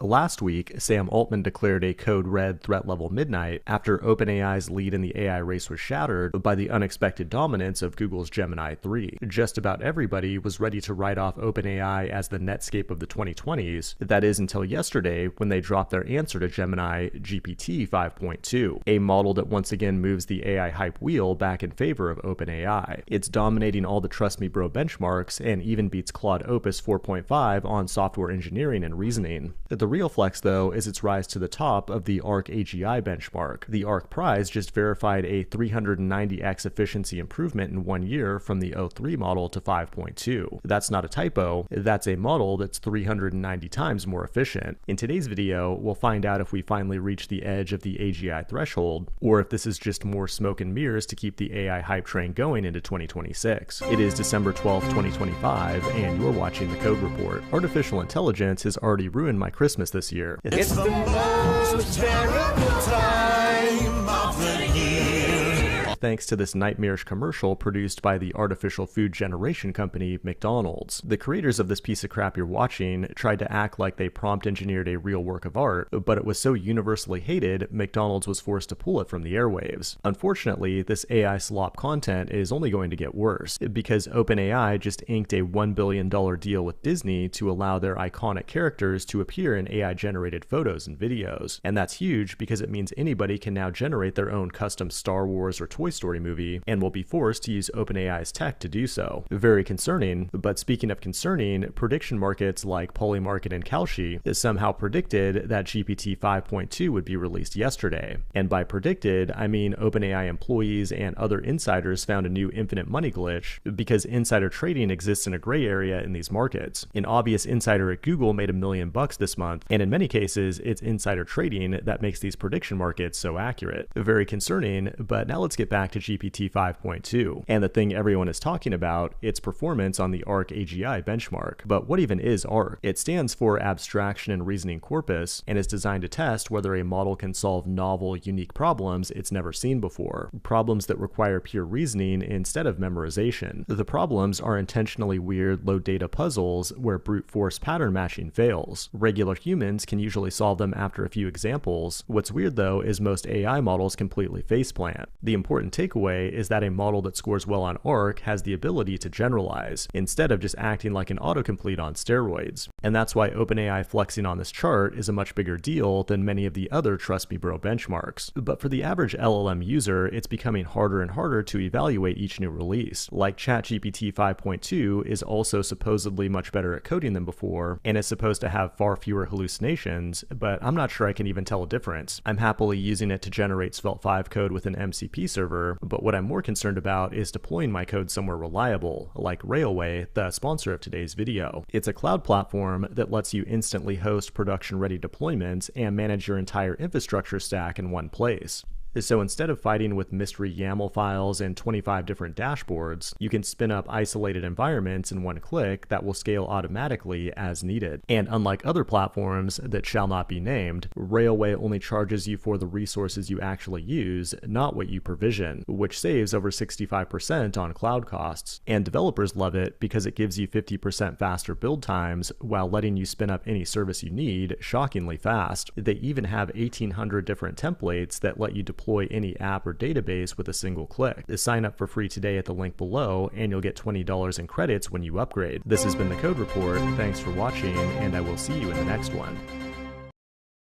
Last week, Sam Altman declared a code red threat level midnight after OpenAI's lead in the AI race was shattered by the unexpected dominance of Google's Gemini 3. Just about everybody was ready to write off OpenAI as the Netscape of the 2020s, that is until yesterday when they dropped their answer to Gemini GPT 5.2, a model that once again moves the AI hype wheel back in favor of OpenAI. It's dominating all the Trust Me Bro benchmarks and even beats Claude Opus 4.5 on software engineering and reasoning. The real flex, though, is its rise to the top of the ARC AGI benchmark. The ARC Prize just verified a 390x efficiency improvement in 1 year from the O3 model to 5.2. That's not a typo, that's a model that's 390 times more efficient. In today's video, we'll find out if we finally reach the edge of the AGI threshold, or if this is just more smoke and mirrors to keep the AI hype train going into 2026. It is December 12th, 2025, and you're watching The Code Report. Artificial intelligence has already ruined my Christmas this year. It's the most terrible time of the year. Thanks to this nightmarish commercial produced by the artificial food generation company McDonald's. The creators of this piece of crap you're watching tried to act like they prompt engineered a real work of art, but it was so universally hated, McDonald's was forced to pull it from the airwaves. Unfortunately, this AI slop content is only going to get worse, because OpenAI just inked a $1 billion deal with Disney to allow their iconic characters to appear in AI-generated photos and videos. And that's huge because it means anybody can now generate their own custom Star Wars or Toy Story movie and will be forced to use OpenAI's tech to do so. Very concerning, but speaking of concerning, prediction markets like Polymarket and Kalshi somehow predicted that GPT 5.2 would be released yesterday. And by predicted, I mean OpenAI employees and other insiders found a new infinite money glitch because insider trading exists in a gray area in these markets. An obvious insider at Google made $1 million this month, and in many cases, it's insider trading that makes these prediction markets so accurate. Very concerning, but now let's get back to GPT 5.2 and the thing everyone is talking about, its performance on the ARC AGI benchmark. But what even is ARC? It stands for Abstraction and Reasoning Corpus and is designed to test whether a model can solve novel, unique problems it's never seen before, problems that require pure reasoning instead of memorization. The problems are intentionally weird, low data puzzles where brute force pattern matching fails. Regular humans can usually solve them after a few examples. What's weird though is most AI models completely faceplant. The important takeaway is that a model that scores well on ARC has the ability to generalize, instead of just acting like an autocomplete on steroids. And that's why OpenAI flexing on this chart is a much bigger deal than many of the other Trust Me Bro benchmarks. But for the average LLM user, it's becoming harder and harder to evaluate each new release. Like ChatGPT 5.2 is also supposedly much better at coding than before, and is supposed to have far fewer hallucinations, but I'm not sure I can even tell a difference. I'm happily using it to generate Svelte 5 code with an MCP server, but what I'm more concerned about is deploying my code somewhere reliable, like Railway, the sponsor of today's video. It's a cloud platform that lets you instantly host production-ready deployments and manage your entire infrastructure stack in one place. So instead of fighting with mystery YAML files and 25 different dashboards, you can spin up isolated environments in one click that will scale automatically as needed. And unlike other platforms that shall not be named, Railway only charges you for the resources you actually use, not what you provision, which saves over 65% on cloud costs. And developers love it because it gives you 50% faster build times while letting you spin up any service you need shockingly fast. They even have 1,800 different templates that let you deploy any app or database with a single click. Sign up for free today at the link below and you'll get $20 in credits when you upgrade. This has been The Code Report. Thanks for watching, and I will see you in the next one.